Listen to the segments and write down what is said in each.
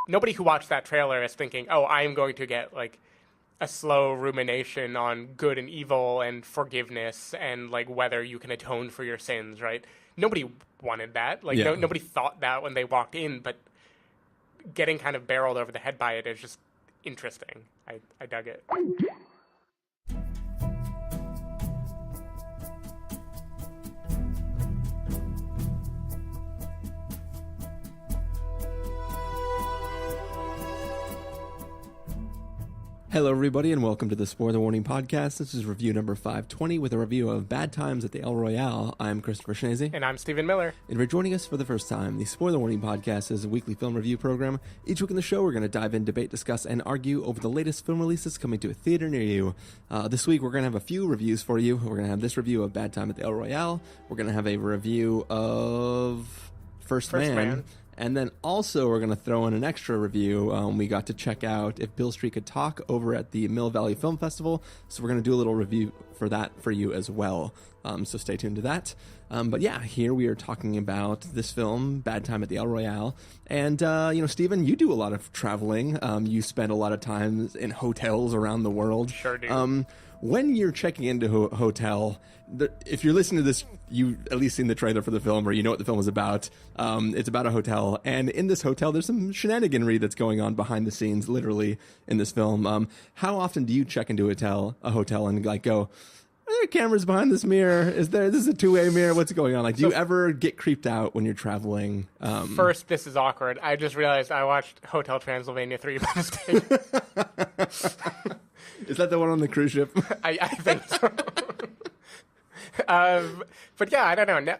nobody who watched that trailer is thinking, oh, I am going to get like a slow rumination on good and evil and forgiveness and like whether you can atone for your sins, right? Nobody wanted that. Like nobody thought that when they walked in, but getting kind of barreled over the head by it is just interesting. I dug it. Hello, everybody, and welcome to the Spoiler Warning Podcast. This is review number 520 with a review of Bad Times at the El Royale. I'm Christopher Schnese. And I'm Stephen Miller. And for joining us for the first time, the Spoiler Warning Podcast is a weekly film review program. Each week in the show, we're going to dive in, debate, discuss, and argue over the latest film releases coming to a theater near you. This week, we're going to have a few reviews for you. We're going to have this review of Bad Time at the El Royale. We're going to have a review of First Man. And then also we're going to throw in an extra review. We got to check out If Beale Street Could Talk over at the Mill Valley Film Festival. So we're going to do a little review for that for you as well. So stay tuned to that. But yeah, here we are talking about this film, Bad Time at the El Royale. And, Stephen, you do a lot of traveling. You spend a lot of time in hotels around the world. Sure do. When you're checking into a hotel, if you're listening to this, you've at least seen the trailer for the film or you know what the film is about. It's about a hotel. And in this hotel, there's some shenaniganry that's going on behind the scenes, literally, in this film. How often do you check into a hotel and like go, are there cameras behind this mirror? This is a two-way mirror? What's going on? Like, do you ever get creeped out when you're traveling? First, this is awkward. I just realized I watched Hotel Transylvania 3 by mistake. Is that the one on the cruise ship? I think so. But yeah, I don't know.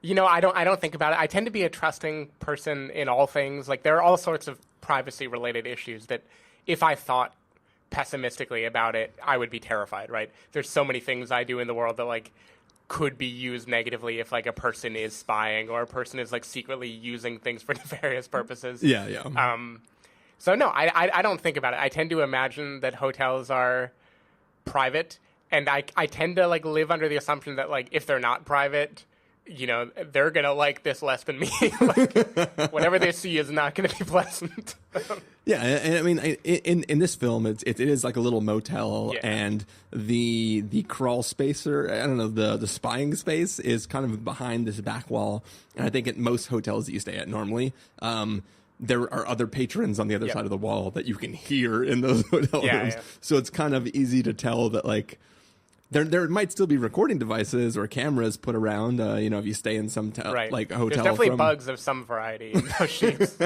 No, I don't think about it. I tend to be a trusting person in all things. Like, there are all sorts of privacy-related issues that if I thought pessimistically about it, I would be terrified, right? There's so many things I do in the world that, like, could be used negatively if, like, a person is spying or a person is, like, secretly using things for nefarious purposes. Yeah. So, no, I don't think about it. I tend to imagine that hotels are private, and I tend to, like, live under the assumption that, like, if they're not private, you know, they're going to like this less than me. Like, whatever they see is not going to be pleasant. Yeah, and I mean, in this film, it is like a little motel, and the crawl space, or I don't know, the spying space is kind of behind this back wall. And I think at most hotels that you stay at normally, there are other patrons on the other side of the wall that you can hear in those hotel rooms. Yeah. So it's kind of easy to tell that, like, there might still be recording devices or cameras put around, if you stay in some like a hotel. There's definitely bugs of some variety in those sheets.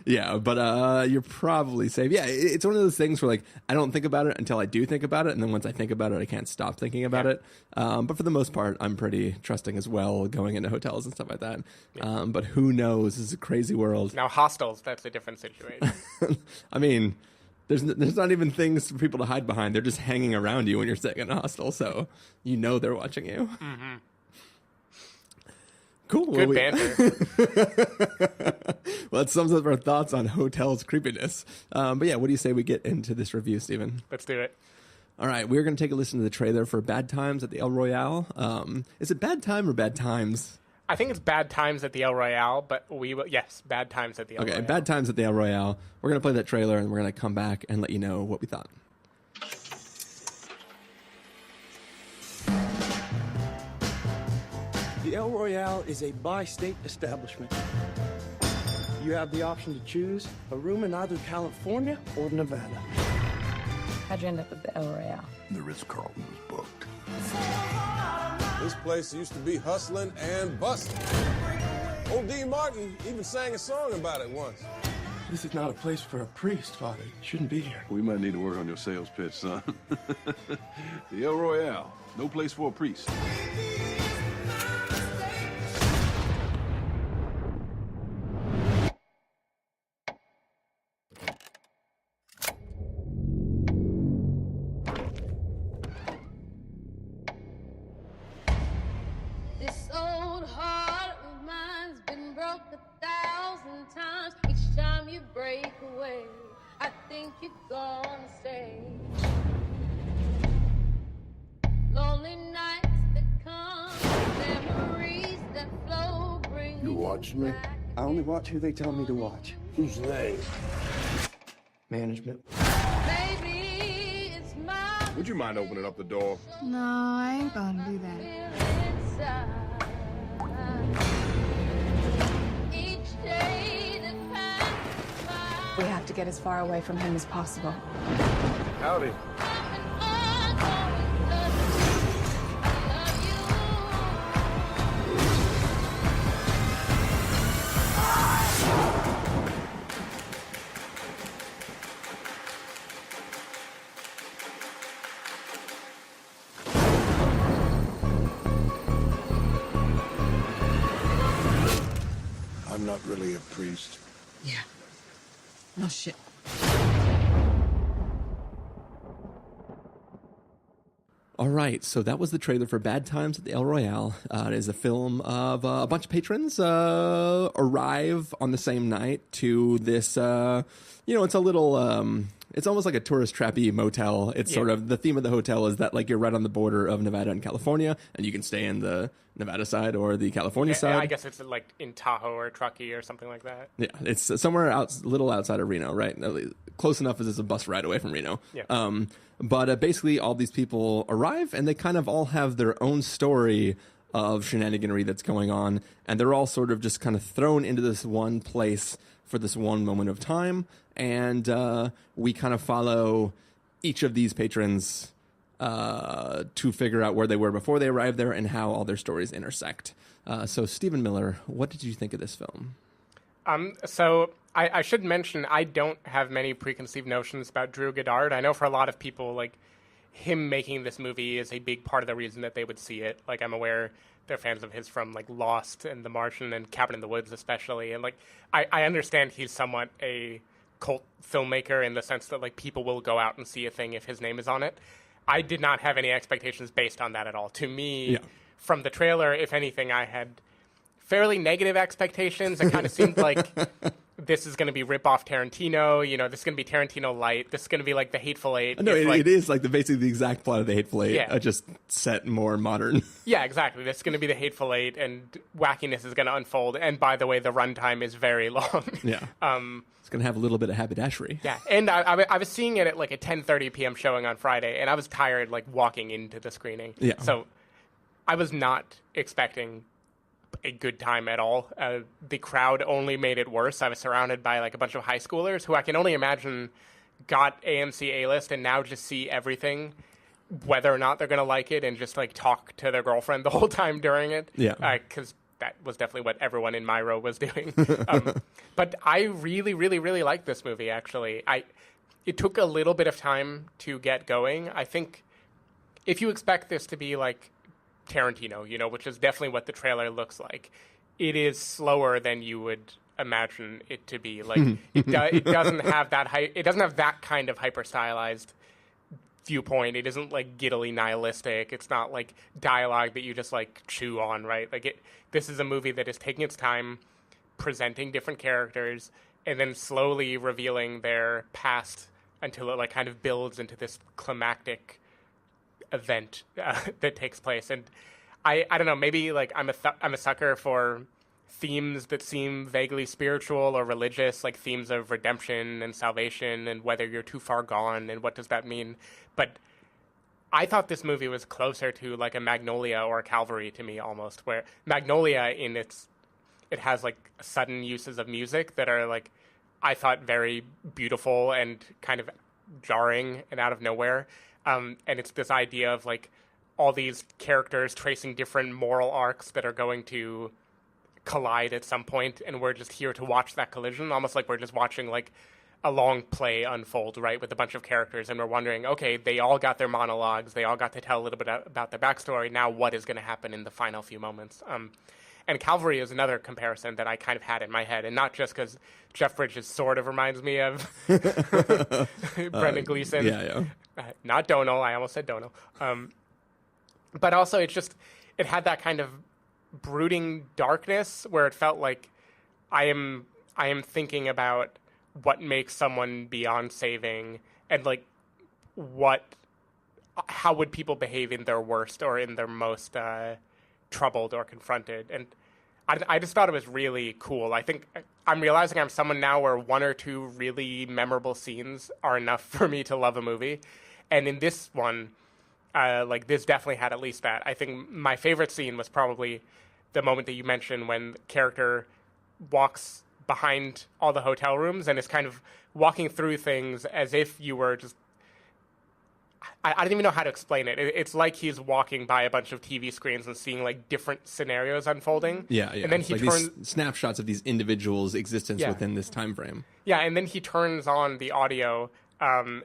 Yeah, but you're probably safe. Yeah, it's one of those things where, like, I don't think about it until I do think about it, and then once I think about it, I can't stop thinking about it. But for the most part, I'm pretty trusting as well going into hotels and stuff like that. Yeah. But who knows? This is a crazy world. Now, hostels, that's a different situation. I mean, There's not even things for people to hide behind. They're just hanging around you when you're staying in a hostel, so you know they're watching you. Mm-hmm. Cool. Good banter. Well, that sums up our thoughts on hotels' creepiness. But yeah, what do you say we get into this review, Stephen? Let's do it. All right, we're going to take a listen to the trailer for Bad Times at the El Royale. Is it Bad Time or Bad Times? I think it's Bad Times at the El Royale, but Bad Times at the El Royale. Okay, Bad Times at the El Royale. We're going to play that trailer, and we're going to come back and let you know what we thought. The El Royale is a bi-state establishment. You have the option to choose a room in either California or Nevada. How'd you end up at the El Royale? The Ritz-Carlton was booked. This place used to be hustling and bustling. Old Dean Martin even sang a song about it once. This is not a place for a priest, Father. You shouldn't be here. We might need to work on your sales pitch, son. The El Royale, no place for a priest. This old heart of mine's been broke 1,000 times. Each time you break away, I think you're gonna stay. Lonely nights that come, memories that flow, bring You watched me? I only watch who they tell me to watch. Who's they? Management. Maybe it's my Would you mind opening up the door? No, I ain't gonna do that. inside. Each day that passes by. We have to get as far away from him as possible. Howdy. I'm not really a priest. Yeah. No shit. All right, so that was the trailer for Bad Times at the El Royale. It is a film of a bunch of patrons arrive on the same night to this, it's a little, it's almost like a tourist trappy motel. It's sort of, the theme of the hotel is that, like, you're right on the border of Nevada and California, and you can stay in the Nevada side or the California side. I guess it's like in Tahoe or Truckee or something like that. Yeah, it's somewhere little outside of Reno, right? Close enough as it's a bus ride away from Reno. Yeah. But basically, all these people arrive, and they kind of all have their own story of shenaniganery that's going on, and they're all sort of just kind of thrown into this one place for this one moment of time, and we kind of follow each of these patrons to figure out where they were before they arrived there and how all their stories intersect. So, Stephen Miller, what did you think of this film? So I should mention I don't have many preconceived notions about Drew Goddard. I know for a lot of people, like, him making this movie is a big part of the reason that they would see it. Like, I'm aware they're fans of his from, like, Lost and The Martian and Cabin in the Woods especially. And, like, I understand he's somewhat a cult filmmaker in the sense that, like, people will go out and see a thing if his name is on it. I did not have any expectations based on that at all. To me, from the trailer, if anything, I had fairly negative expectations. It kind of seemed like this is going to be rip-off Tarantino. You know, this is going to be Tarantino light. This is going to be like The Hateful Eight. No, it is like basically the exact plot of The Hateful Eight, just set more modern. Yeah, exactly. This is going to be The Hateful Eight, and wackiness is going to unfold. And by the way, the runtime is very long. Yeah. It's going to have a little bit of haberdashery. Yeah, and I was seeing it at like a 10:30 p.m. showing on Friday, and I was tired, like, walking into the screening. Yeah. So I was not expecting a good time at all. The crowd only made it worse. I was surrounded by, like, a bunch of high schoolers who I can only imagine got AMC A-list and now just see everything, whether or not they're going to like it, and just, like, talk to their girlfriend the whole time during it. Yeah. Because that was definitely what everyone in my row was doing. But I really, really, really liked this movie, actually. It took a little bit of time to get going. I think if you expect this to be like Tarantino, you know, which is definitely what the trailer looks like, it is slower than you would imagine it to be. Like, it doesn't have that it doesn't have that kind of hyper stylized viewpoint. It isn't like giddily nihilistic. It's not like dialogue that you just like chew on, right? Like, this is a movie that is taking its time, presenting different characters, and then slowly revealing their past until it, like, kind of builds into this climactic event that takes place. And I don't know, maybe, like, I'm a sucker for themes that seem vaguely spiritual or religious, like themes of redemption and salvation and whether you're too far gone and what does that mean. But I thought this movie was closer to like a Magnolia or a Calvary to me, almost, where Magnolia it has like sudden uses of music that are, like, I thought very beautiful and kind of jarring and out of nowhere. And it's this idea of, like, all these characters tracing different moral arcs that are going to collide at some point, and we're just here to watch that collision, almost like we're just watching, like, a long play unfold, right, with a bunch of characters, and we're wondering, okay, they all got their monologues, they all got to tell a little bit about their backstory, now what is going to happen in the final few moments? And Calvary is another comparison that I kind of had in my head, and not just because Jeff Bridges sort of reminds me of Brendan Gleeson. Yeah. Not Donal. I almost said Donal. But also, it had that kind of brooding darkness where it felt like I am thinking about what makes someone beyond saving, and, like, how would people behave in their worst or in their most troubled or confronted. And I just thought it was really cool. I think I'm realizing I'm someone now where one or two really memorable scenes are enough for me to love a movie. And in this one, like this definitely had at least that. I think my favorite scene was probably the moment that you mentioned when the character walks behind all the hotel rooms and is kind of walking through things as if you were just... I don't even know how to explain it. It's like he's walking by a bunch of TV screens and seeing like different scenarios unfolding. Yeah. And then he like turns these snapshots of these individuals' existence within this time frame. Yeah, and then he turns on the audio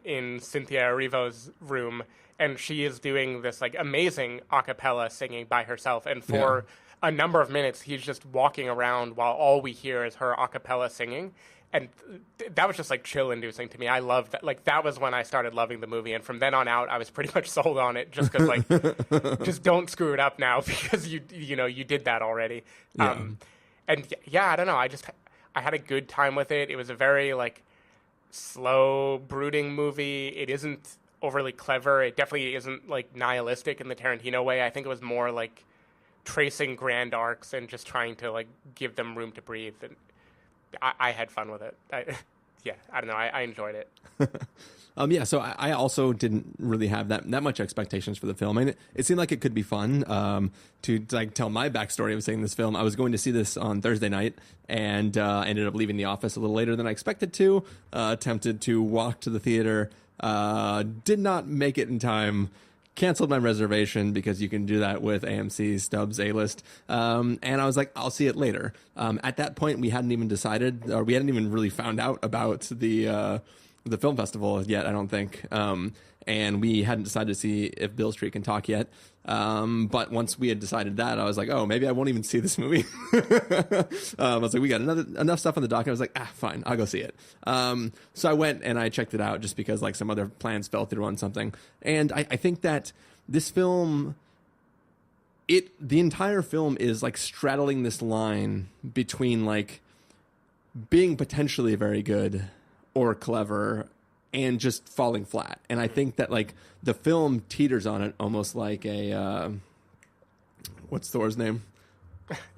in Cynthia Erivo's room, and she is doing this like amazing a cappella singing by herself. And for a number of minutes, he's just walking around while all we hear is her a cappella singing. And that was just like chill inducing to me. I loved that. Like that was when I started loving the movie. And from then on out, I was pretty much sold on it just because like, just don't screw it up now because you did that already. Yeah. And I don't know. I had a good time with it. It was a very like slow, brooding movie. It isn't overly clever. It definitely isn't like nihilistic in the Tarantino way. I think it was more like tracing grand arcs and just trying to like give them room to breathe. And I had fun with it. I don't know. I enjoyed it. So I also didn't really have that much expectations for the film. I mean, it seemed like it could be fun. To like tell my backstory of seeing this film, I was going to see this on Thursday night and ended up leaving the office a little later than I expected to. Attempted to walk to the theater, did not make it in time. Canceled my reservation because you can do that with AMC Stubbs A-List. And I was like, I'll see it later. At that point, we hadn't even decided, or we hadn't even really found out about the film festival yet, I don't think. And we hadn't decided to see if Beale Street can talk yet. But once we had decided that, I was like, oh, maybe I won't even see this movie. I was like, we got enough stuff on the docket. I was like, fine, I'll go see it. So I went and I checked it out just because like some other plans fell through on something. And I think that this film, the entire film is like straddling this line between like being potentially very good or clever and just falling flat. And I think that like the film teeters on it almost like a what's Thor's name?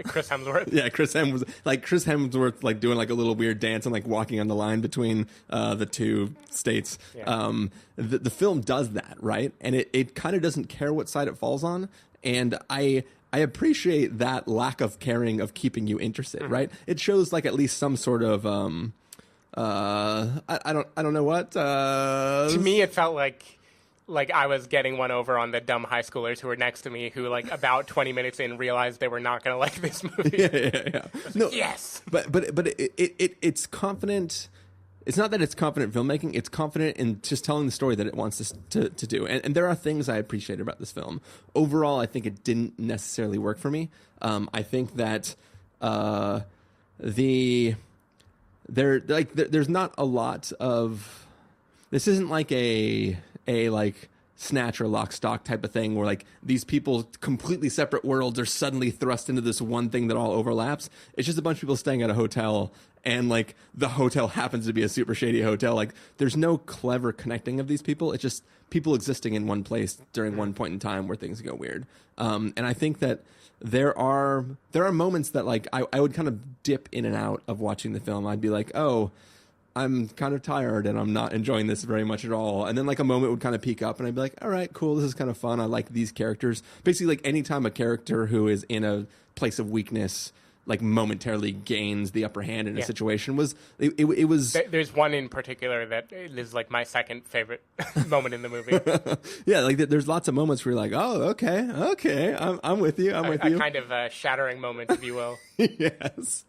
Chris Hemsworth. Yeah, Chris Hemsworth like doing like a little weird dance and like walking on the line between the two states. Yeah. The film does that, right? And it kind of doesn't care what side it falls on. And I appreciate that lack of caring of keeping you interested, right? It shows like at least some sort of I don't know what. To me, it felt like I was getting one over on the dumb high schoolers who were next to me, who like about 20 minutes in realized they were not going to like this movie. Yeah. No, yes, but it's confident. It's not that it's confident filmmaking. It's confident in just telling the story that it wants us to do. And there are things I appreciate about this film. Overall, I think it didn't necessarily work for me. I think that there's not a lot of... This isn't like a like Snatch or Lock, Stock type of thing where like these people completely separate worlds are suddenly thrust into this one thing that all overlaps. It's just a bunch of people staying at a hotel and like the hotel happens to be a super shady hotel. Like there's no clever connecting of these people. It's just people existing in one place during one point in time where things go weird. And I think that there are moments that like I would kind of dip in and out of watching the film. I'd be like, oh, I'm kind of tired and I'm not enjoying this very much at all. And then like a moment would kind of peak up and I'd be like, all right, cool. This is kind of fun. I like these characters. Basically like anytime a character who is in a place of weakness like momentarily gains the upper hand in a situation was it was. There's one in particular that is like my second favorite moment in the movie. Yeah, like there's lots of moments where you're like, oh, okay, I'm with you. I'm with you. A kind of a shattering moment, if you will. Yes.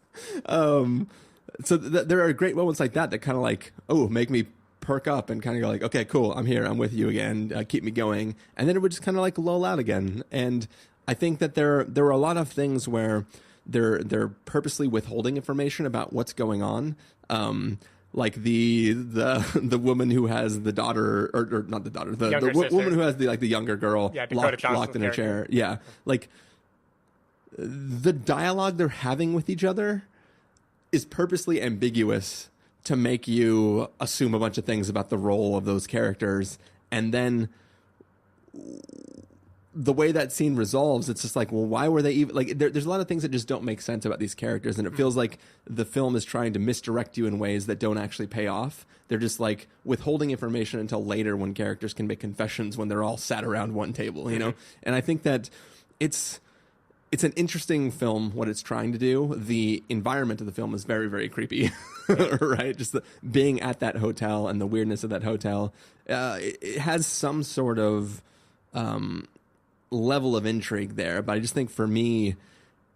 So there are great moments like that kind of like, make me perk up and kind of go like, okay, cool, I'm here, I'm with you again, keep me going. And then it would just kind of like lull out again. And I think that there were a lot of things where they're purposely withholding information about what's going on. Like the woman who has the daughter, or not the daughter, the woman who has the younger girl locked in a chair. Yeah, like the dialogue they're having with each other is purposely ambiguous to make you assume a bunch of things about the role of those characters. And then the way that scene resolves, it's just like, well, why were they even like? There's a lot of things that just don't make sense about these characters, and it feels like the film is trying to misdirect you in ways that don't actually pay off. They're just like withholding information until later when characters can make confessions when they're all sat around one table, you know. And I think that it's an interesting film, what it's trying to do. The environment of the film is very, very creepy, right? Just being at that hotel and the weirdness of that hotel. It has some sort of level of intrigue there, but I just think for me,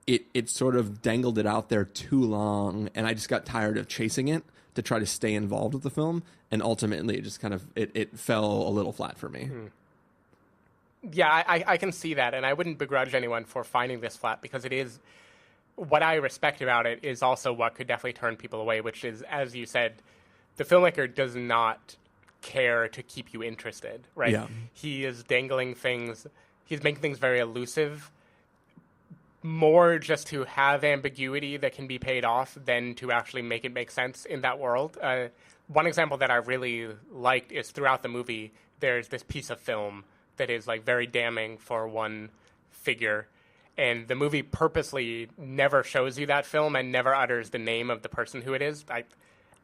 it sort of dangled it out there too long, and I just got tired of chasing it to try to stay involved with the film, and ultimately it just kind of, it fell a little flat for me. Yeah, I can see that, and I wouldn't begrudge anyone for finding this flat, because it is, what I respect about it is also what could definitely turn people away, which is, as you said, the filmmaker does not care to keep you interested, right? Yeah. He is dangling things, he's making things very elusive, more just to have ambiguity that can be paid off than to actually make it make sense in that world. One example that I really liked is throughout the movie, there's this piece of film that is like very damning for one figure, and the movie purposely never shows you that film and never utters the name of the person who it is.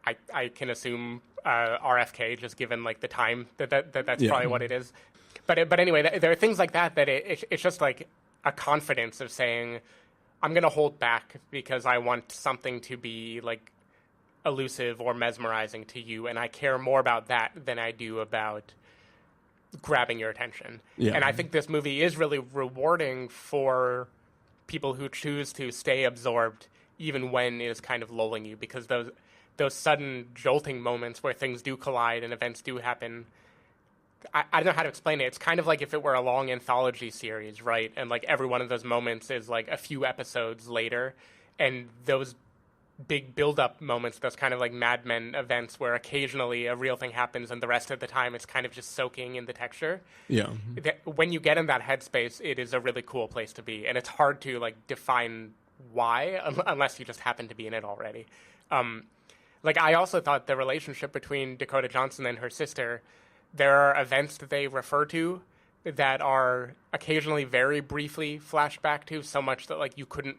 I can assume RFK, just given like the time that's probably what it is. But anyway, there are things like that it's just like a confidence of saying, I'm going to hold back because I want something to be like elusive or mesmerizing to you, and I care more about that than I do about grabbing your attention. Yeah. And I think this movie is really rewarding for people who choose to stay absorbed even when it is kind of lulling you, because those sudden jolting moments where things do collide and events do happen, I don't know how to explain it. It's kind of like if it were a long anthology series, right? And like every one of those moments is like a few episodes later, and those big build-up moments, those kind of like Mad Men events where occasionally a real thing happens and the rest of the time it's kind of just soaking in the texture. Yeah. When you get in that headspace, it is a really cool place to be, and it's hard to like define why unless you just happen to be in it already. Like I also thought the relationship between Dakota Johnson and her sister, there are events that they refer to that are occasionally very briefly flashed back to, so much that like you couldn't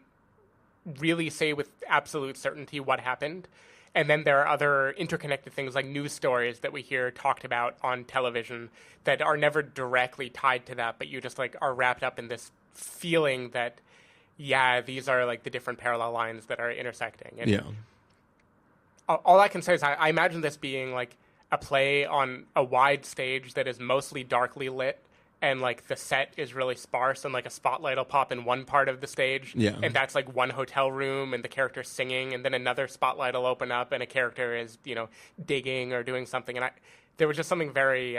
really say with absolute certainty what happened. And then there are other interconnected things like news stories that we hear talked about on television that are never directly tied to that, but you just like are wrapped up in this feeling that, yeah, these are like the different parallel lines that are intersecting. And all I can say is I imagine this being like a play on a wide stage that is mostly darkly lit, and like the set is really sparse, and like a spotlight will pop in one part of the stage, and that's like one hotel room and the character's singing, and then another spotlight will open up and a character is, you know, digging or doing something. And there was just something very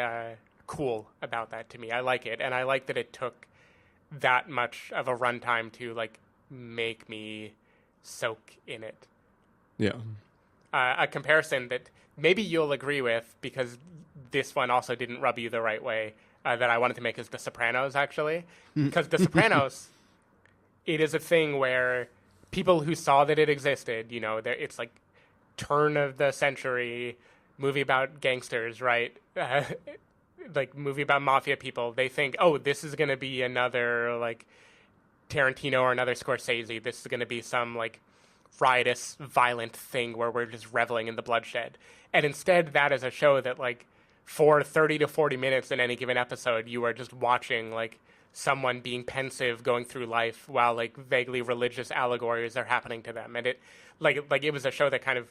cool about that to me. I like it, and I like that it took that much of a runtime to like make me soak in it. A comparison that maybe you'll agree with, because this one also didn't rub you the right way, that I wanted to make is The Sopranos, actually. Because The Sopranos, it is a thing where people who saw that it existed, you know, it's like turn of the century movie about gangsters, right? Like movie about mafia people. They think, oh, this is going to be another like Tarantino or another Scorsese. This is going to be some like riotous, violent thing where we're just reveling in the bloodshed. And instead, that is a show that like for 30 to 40 minutes in any given episode, you are just watching like someone being pensive going through life while like vaguely religious allegories are happening to them. And it like it was a show that kind of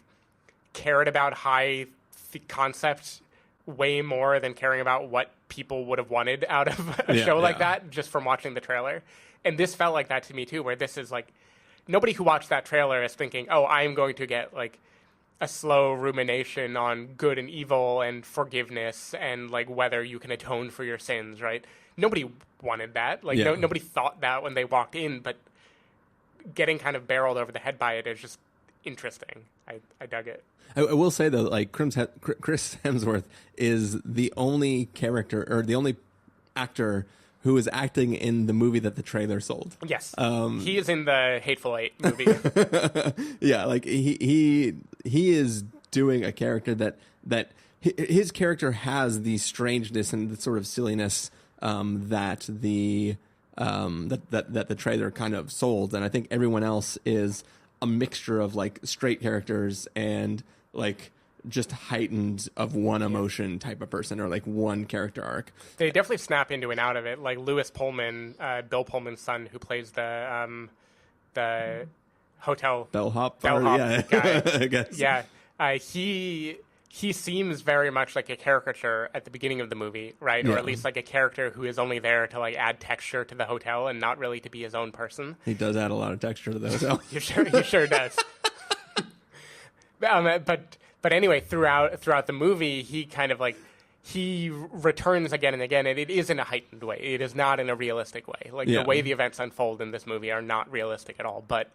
cared about high concept way more than caring about what people would have wanted out of a show like that just from watching the trailer. And this felt like that to me too, where this is like nobody who watched that trailer is thinking, oh, I'm going to get like a slow rumination on good and evil and forgiveness and like whether you can atone for your sins, right? Nobody wanted that. Like nobody thought that when they walked in, but getting kind of barreled over the head by it is just interesting. I dug it. I will say though, like Chris Hemsworth is the only character or the only actor who is acting in the movie that the trailer sold. Yes. He is in the Hateful Eight movie. Yeah, like he is doing a character that his character has the strangeness and the sort of silliness that the that the trailer kind of sold, and I think everyone else is a mixture of like straight characters and like just heightened of one emotion type of person, or like one character arc. They definitely snap into and out of it. Like Lewis Pullman, Bill Pullman's son, who plays the hotel bellhop guy. I guess. Yeah, he seems very much like a caricature at the beginning of the movie, right? Yeah. Or at least like a character who is only there to like add texture to the hotel and not really to be his own person. He does add a lot of texture to the hotel. He sure does. But anyway, throughout the movie, he kind of like he returns again and again, and it is in a heightened way. It is not in a realistic way. Like the way the events unfold in this movie are not realistic at all. But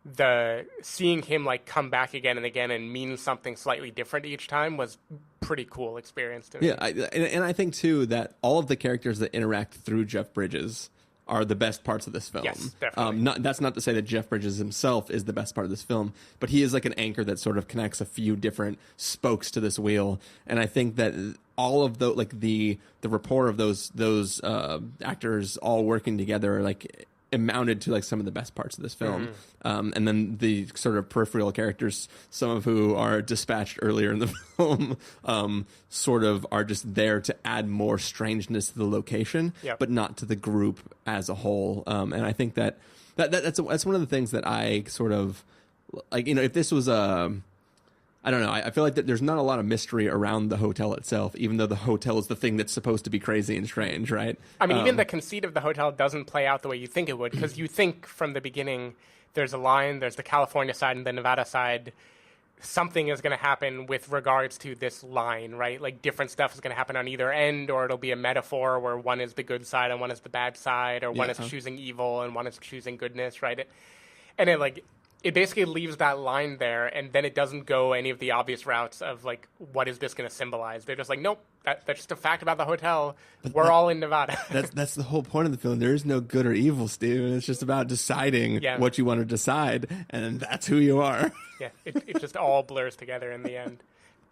the seeing him like come back again and again and mean something slightly different each time was pretty cool experience to me. Yeah, and I think too that all of the characters that interact through Jeff Bridges are the best parts of this film. Yes, definitely. That's not to say that Jeff Bridges himself is the best part of this film, but he is like an anchor that sort of connects a few different spokes to this wheel. And I think that all of the rapport of those actors all working together like amounted to like some of the best parts of this film. And then the sort of peripheral characters, some of who are dispatched earlier in the film, sort of are just there to add more strangeness to the location, but not to the group as a whole. And I think that's one of the things that I sort of like, you know, if this was I don't know. I feel like that there's not a lot of mystery around the hotel itself, even though the hotel is the thing that's supposed to be crazy and strange, right? I mean, even the conceit of the hotel doesn't play out the way you think it would, because you think from the beginning there's a line, there's the California side and the Nevada side. Something is going to happen with regards to this line, right? Like different stuff is going to happen on either end, or it'll be a metaphor where one is the good side and one is the bad side, or one is choosing evil and one is choosing goodness, right? And it basically leaves that line there, and then it doesn't go any of the obvious routes of, like, what is this going to symbolize? They're just like, nope, that's just a fact about the hotel. We're all in Nevada. That's the whole point of the film. There is no good or evil, Steve. It's just about deciding what you want to decide, and that's who you are. Yeah, it just all blurs together in the end.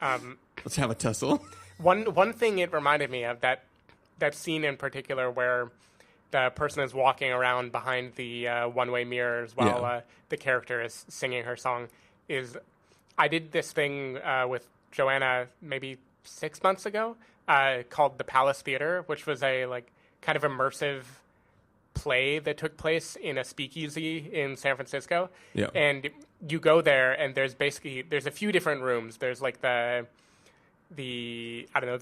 Let's have a tussle. One thing it reminded me of, that scene in particular where the person is walking around behind the one-way mirrors while the character is singing her song, is I did this thing with Joanna maybe 6 months ago called the Palace Theater, which was a like kind of immersive play that took place in a speakeasy in San Francisco. Yeah. And you go there and there's a few different rooms. There's like the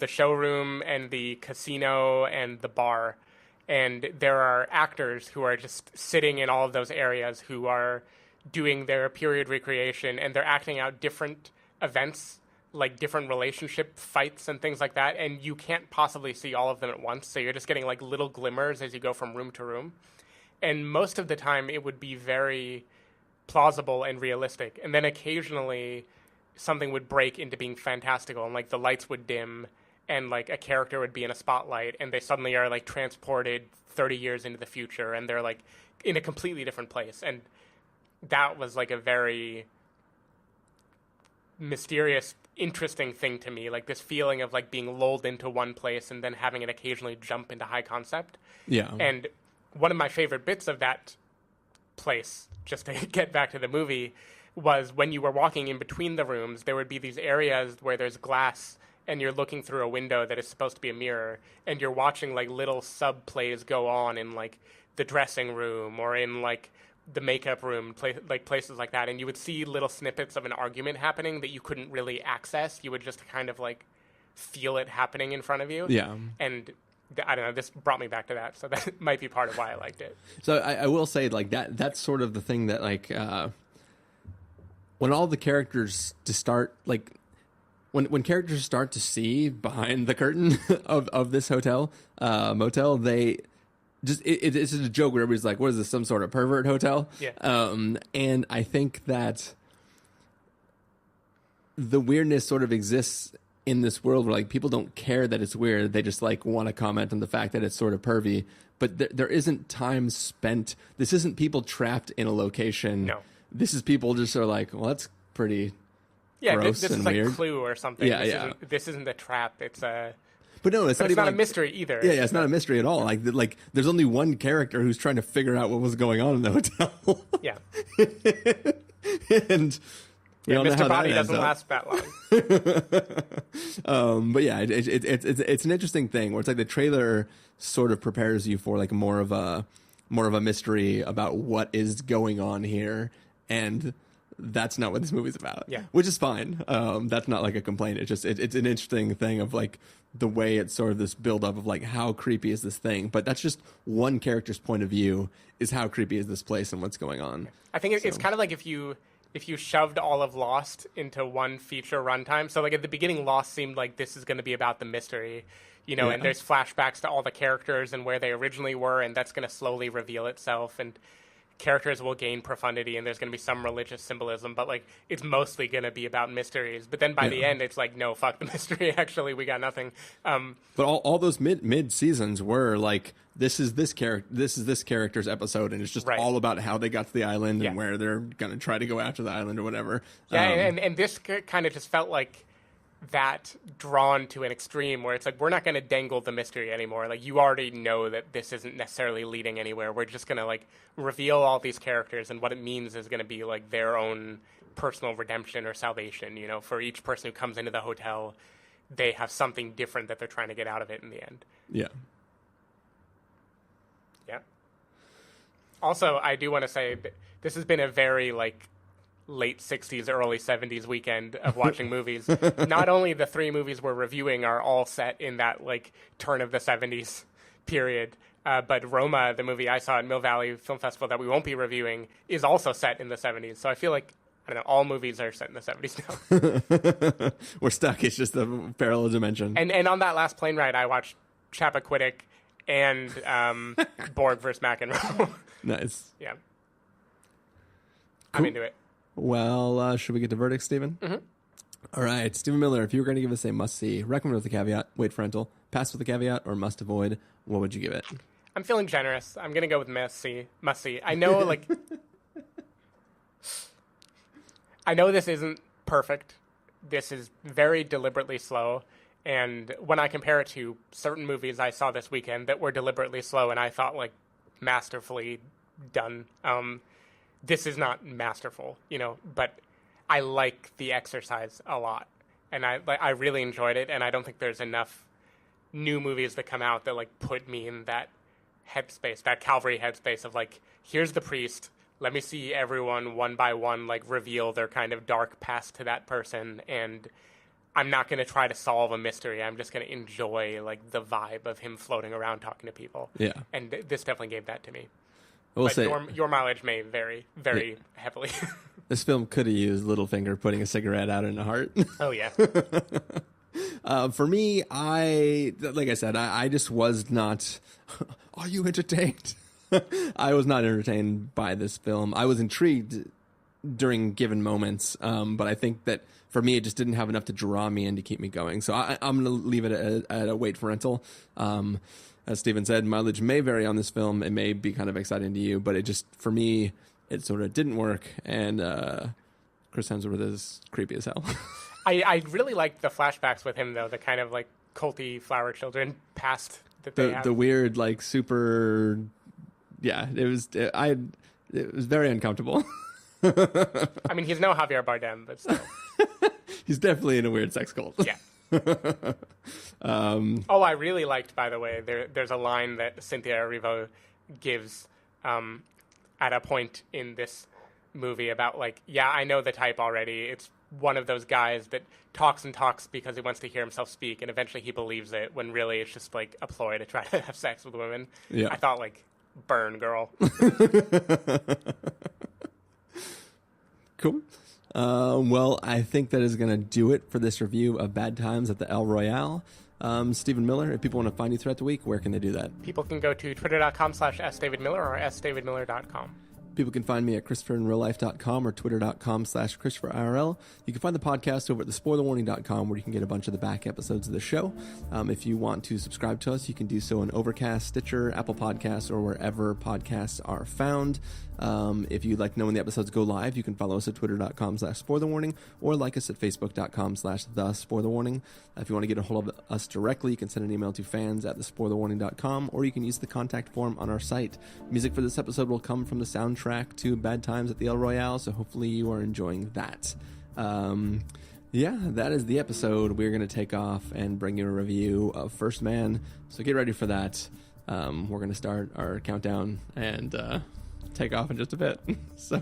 showroom and the casino and the bar. And there are actors who are just sitting in all of those areas who are doing their period recreation, and they're acting out different events, like different relationship fights and things like that. And you can't possibly see all of them at once. So you're just getting like little glimmers as you go from room to room. And most of the time it would be very plausible and realistic. And then occasionally something would break into being fantastical, and like the lights would dim, and like a character would be in a spotlight and they suddenly are like transported 30 years into the future and they're like in a completely different place. And that was like a very mysterious, interesting thing to me, like this feeling of like being lulled into one place and then having it occasionally jump into high concept. Yeah. And one of my favorite bits of that place, just to get back to the movie, was when you were walking in between the rooms, there would be these areas where there's glass and you're looking through a window that is supposed to be a mirror, and you're watching like little sub plays go on in like the dressing room or in like the makeup room, places like that. And you would see little snippets of an argument happening that you couldn't really access. You would just kind of like feel it happening in front of you. Yeah. And I don't know, this brought me back to that. So that might be part of why I liked it. So I will say like that's sort of the thing that like, when all the characters start like, when characters start to see behind the curtain of this motel, they just it's a joke where everybody's like, "What is this? Some sort of pervert hotel?" Yeah. And I think that the weirdness sort of exists in this world where like people don't care that it's weird; they just like want to comment on the fact that it's sort of pervy. But there isn't time spent. This isn't people trapped in a location. No. This is people just are like, "Well, that's pretty." Yeah, gross this and is like weird. Clue or something. Yeah, This isn't a trap. It's a But no, it's But not it's even not a like, mystery either. Yeah, it's not a mystery at all. Like there's only one character who's trying to figure out what was going on in the hotel. Yeah. And we all know Mr. how Body that ends doesn't up. last that long. But yeah, it's an interesting thing where it's like the trailer sort of prepares you for like more of a mystery about what is going on here, and that's not what this movie's about. Yeah. Which is fine. That's not like a complaint. It's just it's an interesting thing of like the way it's sort of this build up of like how creepy is this thing, but that's just one character's point of view is how creepy is this place and what's going on. I think it's kind of like if you shoved all of Lost into one feature runtime. So like at the beginning, Lost seemed like this is going to be about the mystery, and there's flashbacks to all the characters and where they originally were, and that's going to slowly reveal itself, and characters will gain profundity, and there's going to be some religious symbolism, but like it's mostly going to be about mysteries. But then by the end, it's like, no, fuck the mystery. Actually, we got nothing. But all those mid seasons were like, this is this character's episode, and it's just all about how they got to the island and where they're going to try to go after the island or whatever. Yeah, and this kind of just felt like that drawn to an extreme where it's like, we're not going to dangle the mystery anymore. Like, you already know that this isn't necessarily leading anywhere. We're just going to like reveal all these characters, and what it means is going to be like their own personal redemption or salvation. For each person who comes into the hotel, they have something different that they're trying to get out of it in the end. Yeah. Yeah. Also, I do want to say that this has been a very like late 60s, early 70s weekend of watching movies. Not only the 3 movies we're reviewing are all set in that like turn of the 70s period, but Roma, the movie I saw at Mill Valley Film Festival that we won't be reviewing, is also set in the 70s. So I feel like, I don't know, all movies are set in the 70s now. We're stuck. It's just a parallel dimension. And on that last plane ride, I watched Chappaquiddick and Borg vs. McEnroe. Nice. Yeah. Cool. I'm into it. Well, should we get to verdicts, Stephen? Mm-hmm. All right, Stephen Miller, if you were going to give us a must-see, recommend with a caveat, wait for rental, pass with a caveat, or must avoid, what would you give it? I'm feeling generous. I'm going to go with must-see. I know, like... I know this isn't perfect. This is very deliberately slow. And when I compare it to certain movies I saw this weekend that were deliberately slow and I thought, like, masterfully done, this is not masterful, but I like the exercise a lot. And I really enjoyed it, and I don't think there's enough new movies that come out that, like, put me in that headspace, that Calvary headspace of, like, here's the priest, let me see everyone one by one, like, reveal their kind of dark past to that person, and I'm not going to try to solve a mystery. I'm just going to enjoy, like, the vibe of him floating around talking to people. Yeah. And this definitely gave that to me. We'll but say your mileage may vary very heavily. This film could have used Littlefinger putting a cigarette out in a heart. Oh, yeah. For me, like I said, I just was not... Are you entertained? I was not entertained by this film. I was intrigued during given moments, but I think that for me, it just didn't have enough to draw me in to keep me going. So I'm going to leave it at a wait for rental. As Steven said, mileage may vary on this film. It may be kind of exciting to you, but it just, for me, it sort of didn't work. And Chris Hemsworth is creepy as hell. I really liked the flashbacks with him, though, the kind of, like, culty flower children past that they have. The weird, like, super... Yeah, it was very uncomfortable. I mean, he's no Javier Bardem, but still. He's definitely in a weird sex cult. Yeah. I really liked, by the way, there's a line that Cynthia Erivo gives at a point in this movie about, like, yeah, I know the type already. It's one of those guys that talks and talks because he wants to hear himself speak, and eventually he believes it, when really it's just, like, a ploy to try to have sex with women. Yeah. I thought, like, burn, girl. Cool. Well, I think that is going to do it for this review of Bad Times at the El Royale. Stephen Miller, if people want to find you throughout the week, where can they do that? People can go to twitter.com/sdavidmiller or sdavidmiller.com. People can find me at ChristopherInRealLife.com or Twitter.com/ChristopherIRL. You can find the podcast over at thespoilerwarning.com, where you can get a bunch of the back episodes of the show. If you want to subscribe to us, you can do so on Overcast, Stitcher, Apple Podcasts, or wherever podcasts are found. If you'd like to know when the episodes go live, you can follow us at Twitter.com/SpoilerWarning or like us at Facebook.com/TheSpoilerWarning. If you want to get a hold of us directly, you can send an email to fans@thespoilerwarning.com, or you can use the contact form on our site. Music for this episode will come from the soundtrack to Bad Times at the El Royale, so hopefully you are enjoying that. That is the episode. We're going to take off and bring you a review of First Man, so get ready for that. We're going to start our countdown and take off in just a bit. So